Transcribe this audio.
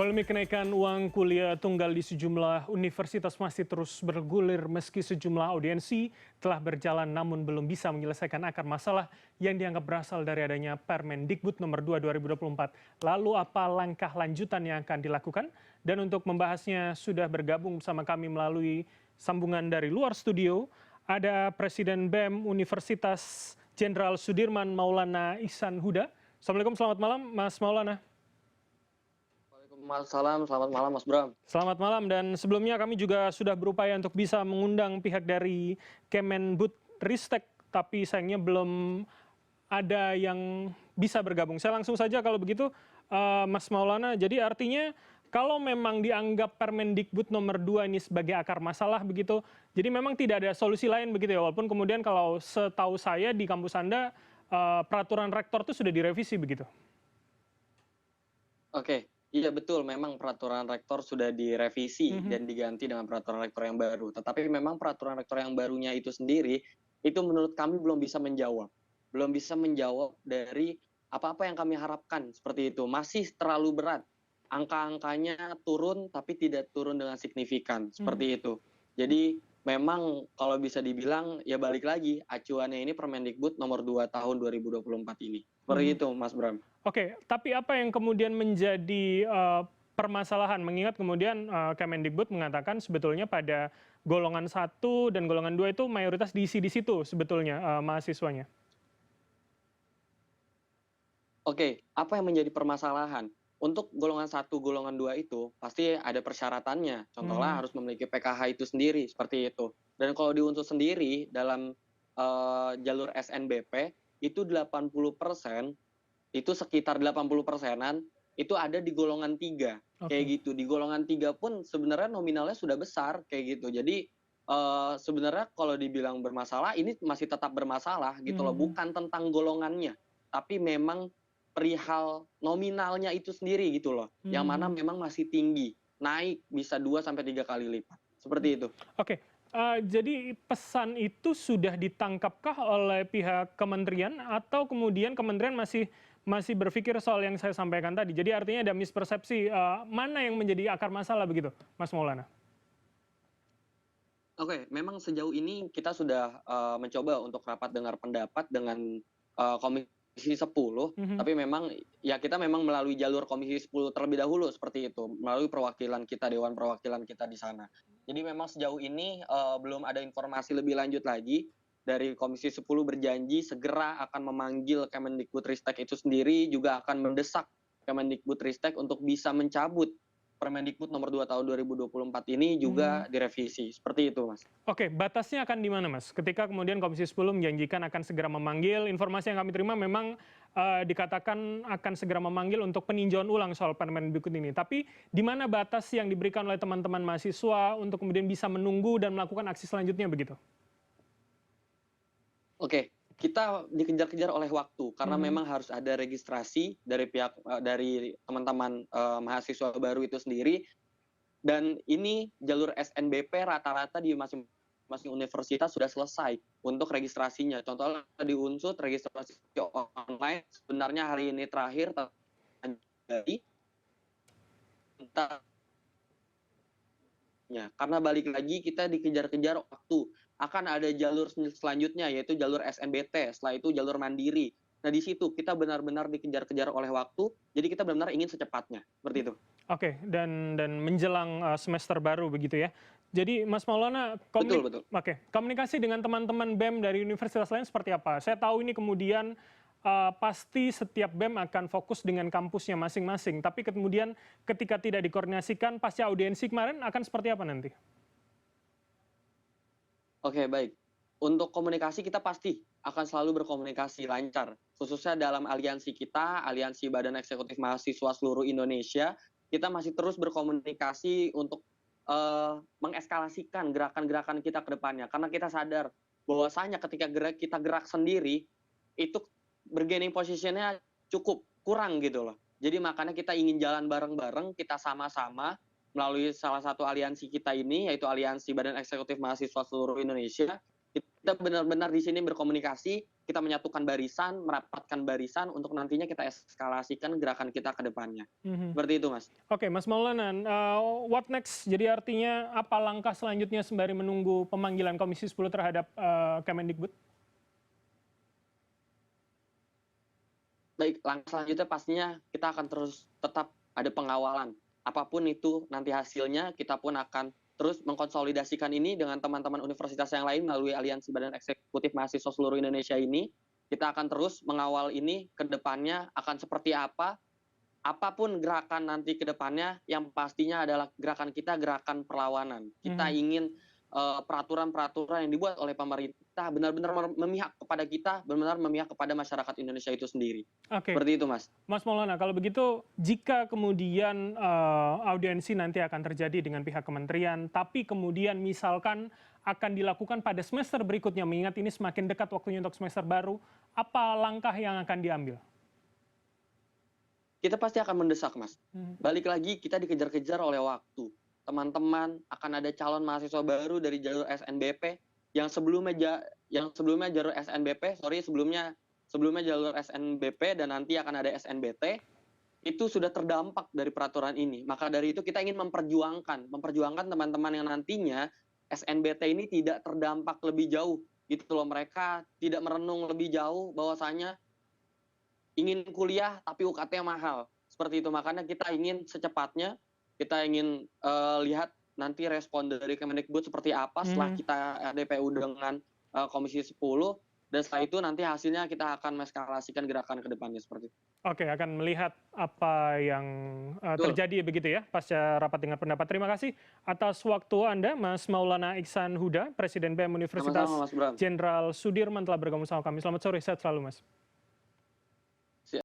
Polemik kenaikan uang kuliah tunggal di sejumlah universitas masih terus bergulir meski sejumlah audiensi telah berjalan namun belum bisa menyelesaikan akar masalah yang dianggap berasal dari adanya Permendikbud nomor 2 2024. Lalu apa langkah lanjutan yang akan dilakukan? Dan untuk membahasnya sudah bergabung bersama kami melalui sambungan dari luar studio, ada Presiden BEM Universitas Jenderal Sudirman Maulana Ihsan Huda. Assalamualaikum, selamat malam Mas Maulana. Waalaikumsalam, selamat malam Mas Bram. Selamat malam dan sebelumnya kami juga sudah berupaya untuk bisa mengundang pihak dari Kemendikbudristek tapi sayangnya belum ada yang bisa bergabung. Saya langsung saja kalau begitu Mas Maulana. Jadi artinya kalau memang dianggap Permendikbud nomor 2 ini sebagai akar masalah begitu, jadi memang tidak ada solusi lain begitu ya. Walaupun kemudian kalau setahu saya di kampus Anda peraturan rektor itu sudah direvisi begitu. Oke, iya betul, memang peraturan rektor sudah direvisi dan diganti dengan peraturan rektor yang baru. Tetapi memang peraturan rektor yang barunya itu sendiri, itu menurut kami belum bisa menjawab. Belum bisa menjawab dari apa-apa yang kami harapkan seperti itu. Masih terlalu berat. Angka-angkanya turun tapi tidak turun dengan signifikan, seperti itu. Jadi memang kalau bisa dibilang ya balik lagi, acuannya ini Permendikbud nomor 2 tahun 2024 ini. Seperti itu Mas Bram. Oke, tapi apa yang kemudian menjadi permasalahan mengingat kemudian Kemendikbud mengatakan sebetulnya pada golongan 1 dan golongan 2 itu mayoritas diisi di situ sebetulnya mahasiswanya. Oke, apa yang menjadi permasalahan? Untuk golongan 1, golongan 2 itu pasti ada persyaratannya. Contohnya harus memiliki PKH itu sendiri, seperti itu. Dan kalau di Unsur sendiri dalam jalur SNBP itu 80%, itu sekitar 80%-an itu ada di golongan 3. Kayak Oke. gitu. Di golongan 3 pun sebenarnya nominalnya sudah besar kayak gitu. Jadi sebenarnya kalau dibilang bermasalah ini masih tetap bermasalah gitu loh, bukan tentang golongannya, tapi memang perihal nominalnya itu sendiri gitu loh, yang mana memang masih tinggi, naik bisa 2 sampai 3 kali lipat, seperti itu. Oke, jadi pesan itu sudah ditangkapkah oleh pihak kementerian atau kemudian kementerian masih berpikir soal yang saya sampaikan tadi? Jadi artinya ada mispersepsi, mana yang menjadi akar masalah begitu, Mas Maulana? Oke, memang sejauh ini kita sudah mencoba untuk rapat dengar pendapat dengan Komisi 10, tapi memang ya kita memang melalui jalur Komisi 10 terlebih dahulu seperti itu, melalui perwakilan kita, Dewan Perwakilan kita di sana. Jadi memang sejauh ini belum ada informasi lebih lanjut lagi. Dari Komisi 10 berjanji segera akan memanggil Kemendikbudristek itu sendiri, juga akan mendesak Kemendikbudristek untuk bisa mencabut Permendikbud nomor 2 tahun 2024 ini juga direvisi. Seperti itu, Mas. Oke, batasnya akan di mana, Mas? Ketika kemudian Komisi 10 menjanjikan akan segera memanggil, informasi yang kami terima memang dikatakan akan segera memanggil untuk peninjauan ulang soal Permendikbud ini. Tapi di mana batas yang diberikan oleh teman-teman mahasiswa untuk kemudian bisa menunggu dan melakukan aksi selanjutnya begitu? Oke, kita dikejar-kejar oleh waktu karena memang harus ada registrasi dari pihak dari teman-teman mahasiswa baru itu sendiri, dan ini jalur SNBP rata-rata di masing-masing universitas sudah selesai untuk registrasinya. Contohnya di Unsur registrasi online sebenarnya hari ini terakhir terjadi, karena balik lagi kita dikejar-kejar waktu. Akan ada jalur selanjutnya yaitu jalur SNBT, setelah itu jalur mandiri. Nah di situ kita benar-benar dikejar-kejar oleh waktu, jadi kita benar-benar ingin secepatnya, seperti itu. Oke, dan menjelang semester baru begitu ya. Jadi Mas Maulana, Betul, betul. komunikasi dengan teman-teman BEM dari universitas lain seperti apa? Saya tahu ini kemudian pasti setiap BEM akan fokus dengan kampusnya masing-masing, tapi kemudian ketika tidak dikoordinasikan pasca audiensi kemarin akan seperti apa nanti? Oke, baik. Untuk komunikasi kita pasti akan selalu berkomunikasi lancar, khususnya dalam aliansi kita, Aliansi Badan Eksekutif Mahasiswa Seluruh Indonesia, kita masih terus berkomunikasi untuk mengeskalasikan gerakan-gerakan kita ke depannya. Karena kita sadar bahwasanya ketika kita gerak sendiri, itu bargaining position-nya cukup kurang gitu loh. Jadi makanya kita ingin jalan bareng-bareng, kita sama-sama melalui salah satu aliansi kita ini, yaitu Aliansi Badan Eksekutif Mahasiswa Seluruh Indonesia. Kita benar-benar di sini berkomunikasi, kita menyatukan barisan, merapatkan barisan untuk nantinya kita eskalasikan gerakan kita ke depannya. Seperti itu, Mas. Oke, Mas Maulana, what next? Jadi artinya apa langkah selanjutnya sembari menunggu pemanggilan Komisi 10 terhadap Kemendikbud? Baik, langkah selanjutnya pastinya kita akan terus tetap ada pengawalan. Apapun itu nanti hasilnya, kita pun akan terus mengkonsolidasikan ini dengan teman-teman universitas yang lain melalui Aliansi Badan Eksekutif Mahasiswa seluruh Indonesia ini. Kita akan terus mengawal ini ke depannya akan seperti apa. Apapun gerakan nanti ke depannya, yang pastinya adalah gerakan kita gerakan perlawanan. Kita ingin peraturan-peraturan yang dibuat oleh pemerintah benar-benar memihak kepada kita, benar-benar memihak kepada masyarakat Indonesia itu sendiri. Oke. Seperti itu, Mas. Mas Maulana, kalau begitu jika kemudian audiensi nanti akan terjadi dengan pihak kementerian, tapi kemudian misalkan akan dilakukan pada semester berikutnya, mengingat ini semakin dekat waktunya untuk semester baru, apa langkah yang akan diambil? Kita pasti akan mendesak, Mas. Balik lagi, kita dikejar-kejar oleh waktu. Teman-teman akan ada calon mahasiswa baru dari jalur SNBP yang sebelumnya jalur SNBP, sebelumnya jalur SNBP dan nanti akan ada SNBT, itu sudah terdampak dari peraturan ini. Maka dari itu kita ingin memperjuangkan teman-teman yang nantinya SNBT ini tidak terdampak lebih jauh. Gitu loh, mereka tidak merenung lebih jauh bahwasanya ingin kuliah tapi UKT-nya mahal. Seperti itu, makanya kita ingin secepatnya, kita ingin lihat nanti respon dari Kemendikbud seperti apa setelah kita RDPU dengan Komisi 10, dan setelah itu nanti hasilnya kita akan mengeskalasikan gerakan ke depannya seperti itu. Oke, akan melihat apa yang terjadi begitu ya pasca rapat dengar pendapat. Terima kasih atas waktu Anda, Mas Maulana Iksan Huda, Presiden BEM Universitas Sama-sama, Mas Bram. Jenderal Sudirman telah bergabung sama kami. Selamat sore, sehat selalu, Mas.